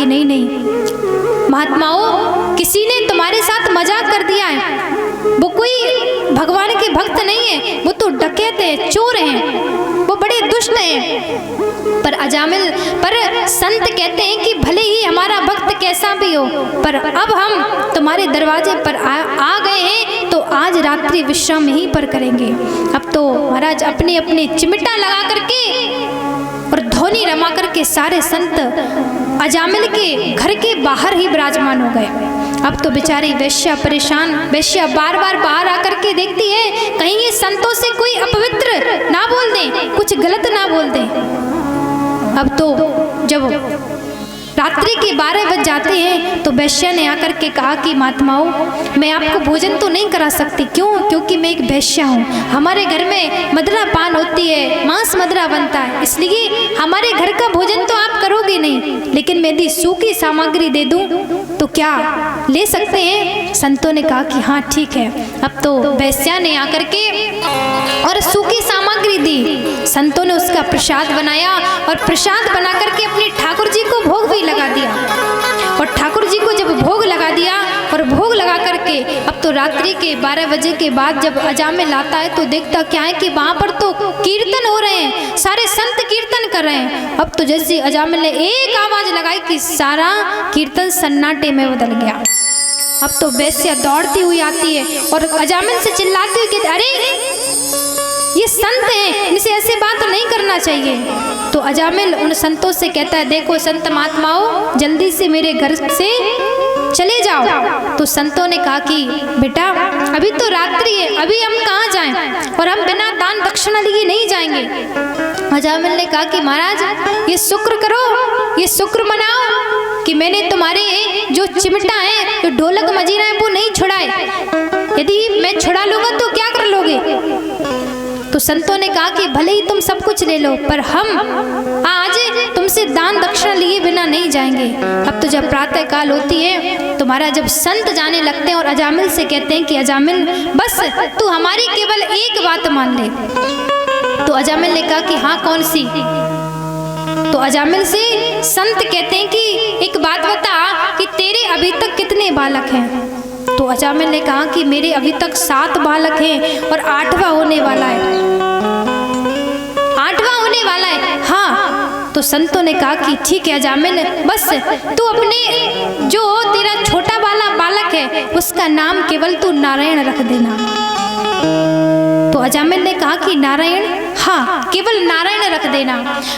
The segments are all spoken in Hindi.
कि नहीं नहीं महात्माओं, किसी ने तुम्हारे साथ मजाक कर दिया है, वो कोई भगवान के भक्त नहीं है, वो तो डकैत है, चोर हैं, वो बड़े दुष्ट हैं। पर संत कहते हैं कि भले ही हमारा भक्त कैसा भी हो, पर अब हम तुम्हारे दरवाजे पर आ गए हैं, तो आज रात्रि विश्राम यहीं पर करेंगे। अब तो महाराज अपने अपने चिमटा लगा करके और ध्वनि रमा करके सारे संत अजामिल के घर के बाहर ही विराजमान हो गए। अब तो बेचारी वेश्या परेशान, वेश्या बार बार बाहर आकर के देखती है कहीं ये संतों से कोई अपवित्र ना बोल दें, कुछ गलत ना बोल दें। अब तो जब रात्रि के 12 बज जाते हैं तो वेश्या ने आकर के कहा कि महात्माओं, मैं आपको भोजन तो नहीं करा सकती। क्यों? क्योंकि मैं एक वेश्या हूँ, हमारे घर में मदिरा पान होती है, मांस मदिरा बनता है, इसलिए हमारे घर का भोजन तो आप करोगे नहीं, लेकिन मैं यदि सूखी सामग्री दे दूँ तो क्या ले सकते हैं? संतों ने कहा कि हाँ ठीक है। अब तो वेश्या ने आकर के और सूखी सामग्री दी, संतों ने उसका प्रसाद बनाया और प्रसाद बना करके अपने ठाकुर जी को भोग भी लगा दिया। और ठाकुर जी को जब भोग लगा दिया और भोग लगा करके अब तो रात्रि के 12 बजे के बाद जब अजामिल आता है तो देखता क्या है कि वहाँ पर तो कीर्तन हो रहे हैं, सारे संत कीर्तन कर रहे हैं। अब तो जैसे अजामिल ने एक आवाज लगाई कि सारा कीर्तन सन्नाटे में बदल गया। अब तो वेश्या दौड़ती हुई आती है और अजामिल से चिल्लाती हुई कहती, अरे ये संत हैं, इनसे ऐसे बात तो नहीं करना चाहिए। तो अजामिल उन संतों से कहता है, देखो संत महात्माओं, जल्दी से मेरे घर से चले जाओ। तो संतों ने कहा कि बेटा अभी तो रात्रि है, अभी हम कहाँ जाएं, और हम बिना दान दक्षिणा लिए नहीं जाएंगे। अजामिल ने कहा कि महाराज ये शुक्र करो, ये शुक्र मनाओ कि मैंने तुम्हारे जो चिमटा है, जो ढोलक मजीरा है, वो नहीं छुड़ाए। यदि मैं छुड़ा लूंगा तो क्या कर लोगे? तो संतों ने कहा कि भले ही तुम सब कुछ ले लो, पर हम आज तुमसे दान दक्षिणा लिए बिना नहीं जाएंगे। अब तो जब प्रातः काल होती है तो महाराज जब संत जाने लगते हैं और अजामिल से कहते हैं कि अजामिल बस तू हमारी केवल एक बात मान ले। तो अजामिल ने कहा कि हाँ कौन सी? तो अजामिल से संत कहते हैं कि एक बात बता कि तेरे अभी तक कितने बालक हैं? तो अजामिल ने कहा कि मेरे अभी तक 7 बालक हैं और 8वां होने वाला है, 8वां होने वाला है। हाँ। तो संतों ने कहा कि ठीक है अजामिल, बस तू अपने जो तेरा छोटा वाला बालक है उसका नाम केवल तू नारायण रख देना। तो अजामिल ने कहा कि नारायण? हाँ केवल नारायण रख देना।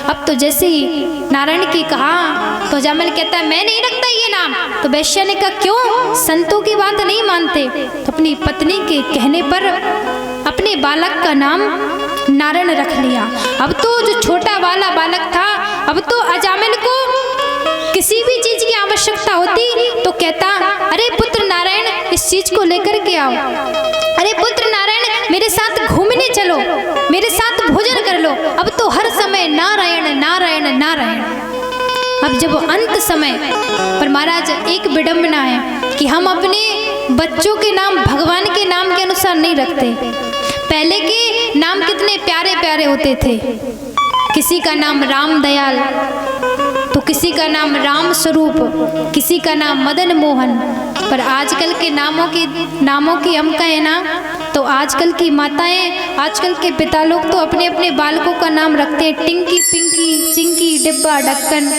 अब तो जैसे ही नारायण की कहा तो अजामिल कहता है मैं नहीं रखता ये नाम। तो वेश्या ने कहा क्यों? संतों की बात नहीं मानते। तो अपनी पत्नी के कहने पर अपने बालक का नाम नारायण रख लिया। अब तो जो छोटा वाला बालक था, अब तो अजामिल को किसी भी चीज की आवश्यकता होती तो कहता अरे पुत्र नारायण इस चीज को लेकर के आओ, अरे पुत्र नारायण मेरे साथ घूमने चलो, मेरे साथ भोजन कर लो। अब तो हर समय नारायण नारायण नारायण। अब जब अंत समय पर महाराज एक विडंबना है कि हम अपने बच्चों के नाम भगवान के नाम के अनुसार नहीं रखते। पहले के नाम कितने प्यारे प्यारे होते थे, किसी का नाम राम दयाल, तो किसी का नाम राम स्वरूप, किसी का नाम मदन मोहन। पर आजकल के नामों की हम कहें ना तो आजकल की माताएं, आजकल के पिता लोग तो अपने अपने बालकों का नाम रखते हैं टिंकी पिंकी चिंकी डिब्बा ढक्कन।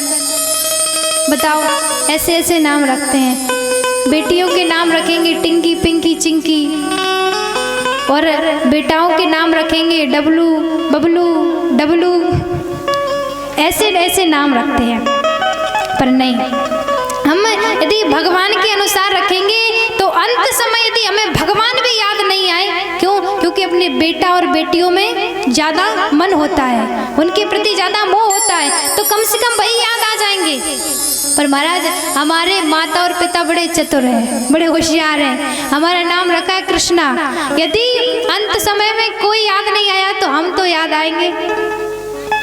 बताओ ऐसे ऐसे नाम रखते हैं। बेटियों के नाम रखेंगे टिंकी पिंकी चिंकी और बेटाओं के नाम रखेंगे डबलू बबलू डबलू, ऐसे ऐसे नाम रखते हैं। पर नहीं, हम यदि भगवान के अनुसार रखेंगे तो अंत समय यदि हमें भगवान भी याद नहीं आए, क्यों? क्योंकि अपने बेटा और बेटियों में ज्यादा मन होता है, उनके प्रति ज्यादा मोह होता है, तो कम से कम वही याद आ जाएंगे। पर महाराज हमारे माता और पिता बड़े चतुर हैं, बड़े होशियार हैं। हमारा नाम रखा है कृष्णा, यदि अंत समय में कोई याद नहीं आया तो हम तो याद आएंगे,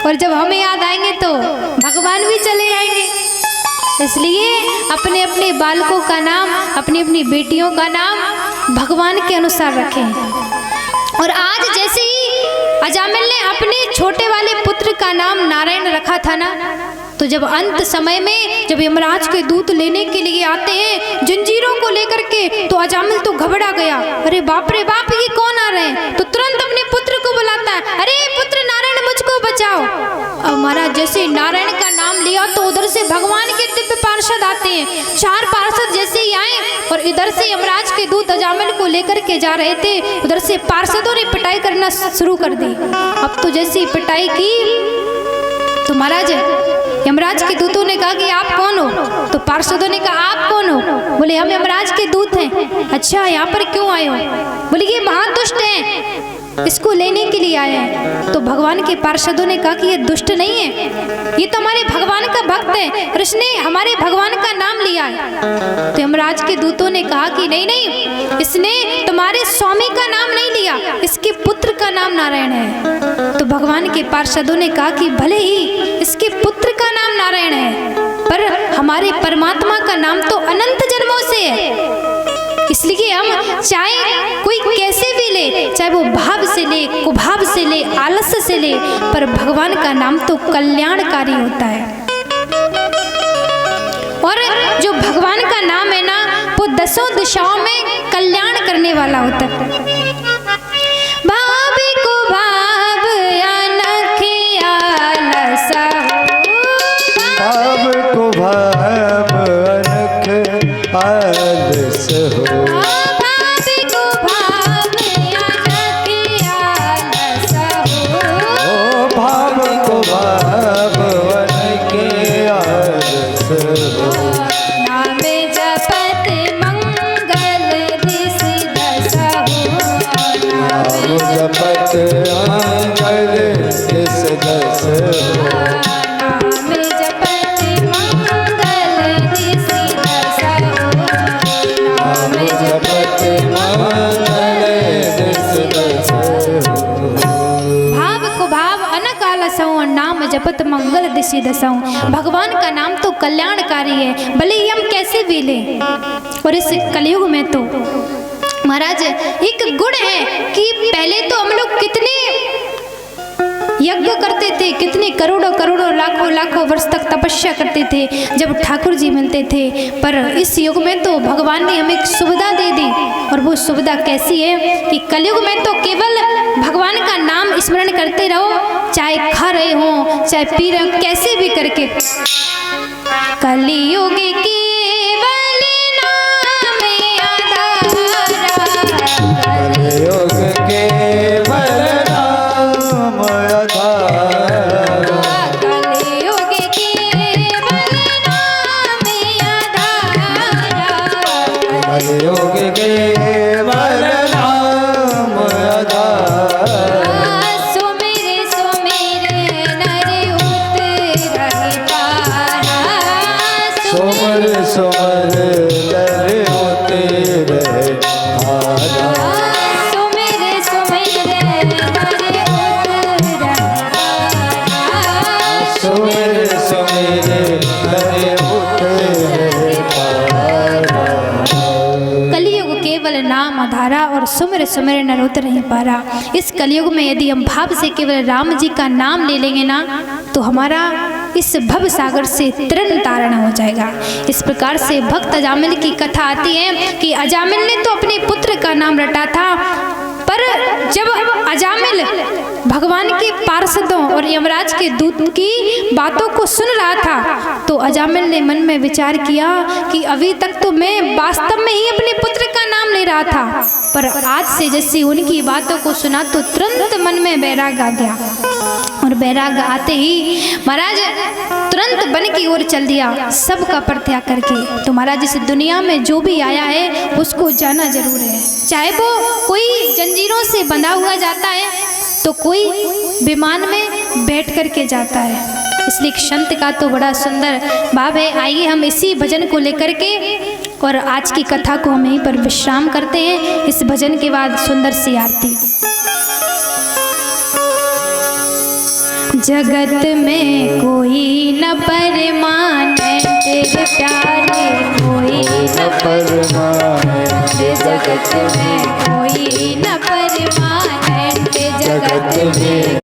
और जब हमें याद आएंगे तो भगवान भी चले आएंगे। इसलिए अपने अपने बालकों का नाम, अपनी अपनी बेटियों का नाम भगवान के अनुसार रखें। और आज जैसे ही अजामिल ने अपने छोटे वाले पुत्र का नाम नारायण रखा था ना, तो तो जब अंत समय में जब यमराज के दूत लेने के लिए आते हैं जंजीरों को लेकर के, तो अजामिल तो घबरा गया। अरे बाप रे बाप, ये कौन आ रहे हैं? तो तुरंत अपने पुत्र को बुलाता है, अरे पुत्र नारायण मुझको बचाओ। अब महाराज जैसे नारायण का नाम लिया तो उधर से भगवान के दिव्य पार्षद आते हैं। 4 पार्षद जैसे ही आए और इधर से यमराज के दूत अजामिल को लेकर के जा रहे थे, उधर से पार्षदों ने पिटाई करना शुरू कर दी। अब तो जैसी पिटाई की तो महाराज यमराज के दूतों ने कहा कि आप कौन हो? तो पार्षदों ने कहा आप कौन हो? बोले हम यमराज के दूत हैं। अच्छा, यहाँ पर क्यों आए हो? बोले ये महादुष्ट है, इसको लेने के लिए आए हैं। तो भगवान के पार्षदों ने कहा कि ये दुष्ट नहीं है, ये तो हमारे भगवान का भक्त है और इसने हमारे भगवान का नाम लिया है। तो यमराज के दूतों ने कहा कि नहीं नहीं, इसने तुम्हारे स्वामी का नाम नहीं लिया, इसके पुत्र का नाम नारायण है। तो भगवान के पार्षदों ने कहा कि भले ही इसके पुत्र का नाम नारायण है, पर हमारे परमात्मा का नाम तो अनंत जन्मों से है, इसलिए हम चाहे कोई कैसे भी ले, चाहे वो भाव से ले, कुभाव से ले, आलस्य से ले, पर भगवान का नाम तो कल्याणकारी होता है। और जो भगवान का नाम है ना, वो 10 दिशाओं में कल्याण करने वाला होता है। भाव कुभाव अनख आलस हो, भाव कुभाव अनख आलस हो, जपत मंगल दिशि दसाऊं। भगवान का नाम तो कल्याणकारी है, भले ही हम कैसे भी लें। और इस कलयुग में तो महाराज एक गुण है कि पहले तो हम लोग कितने यज्ञ करते थे, कितने करोड़ों करोड़ों लाखों लाखों वर्ष तक तपस्या करते थे जब ठाकुर जी मिलते थे। पर इस युग में तो भगवान ने हमें एक सुविधा दे दी, और वो सुविधा कैसी है कि कलयुग में तो केवल भगवान का नाम स्मरण करते रहो, चाहे खा रहे हो चाहे पी रहे हो, कैसे भी करके। कलयुग केवल नाम आधारा, कलयुग केवल नाम आधारा, कलयुग केवल नाम आधारा, कलयुग केवल नाम आधारा। सुमिर सुमिर नर उतरहि पारा, सुमर सुमर नर उतरहि पारा, सुमिर सुमिर नर उतरहि पारा, सुमिर सुमिर नर उतरहि पारा। कलयुग केवल नाम आधारा और सुमिर सुमिर नर उतरहि पारा। इस कलयुग में यदि हम भाव से केवल राम जी का नाम ले लेंगे ना, तो हमारा इस भव सागर से तरण तारण हो जाएगा। इस प्रकार से भक्त अजामिल की कथा आती है कि अजामिल ने तो अपने पुत्र का नाम रटा था, पर जब अजामिल भगवान के पार्षदों और यमराज के दूत की बातों को सुन रहा था, तो अजामिल ने मन में विचार किया कि अभी तक तो मैं वास्तव में ही अपने पुत्र का नाम ले रहा था, पर आज से जैसे उनकी बातों को सुना तो तुरंत मन में बैराग आ गया। और बैराग आते ही महाराज तुरंत वन की ओर चल दिया, सबका परित्याग करके। तो महाराज इस दुनिया में जो भी आया है उसको जाना जरूर है, चाहे वो कोई जंजीरों से बंधा हुआ जाता है तो कोई विमान में बैठ करके जाता है। इसलिए संत का तो बड़ा सुंदर भाव है। आइए हम इसी भजन को लेकर के और आज की कथा को हम यहीं पर विश्राम करते हैं। इस भजन के बाद सुंदर सी आरती। जगत में कोई न परमाने तेरे प्यारे, कोई न परमाने जगत में, कोई न परमाने जगत में।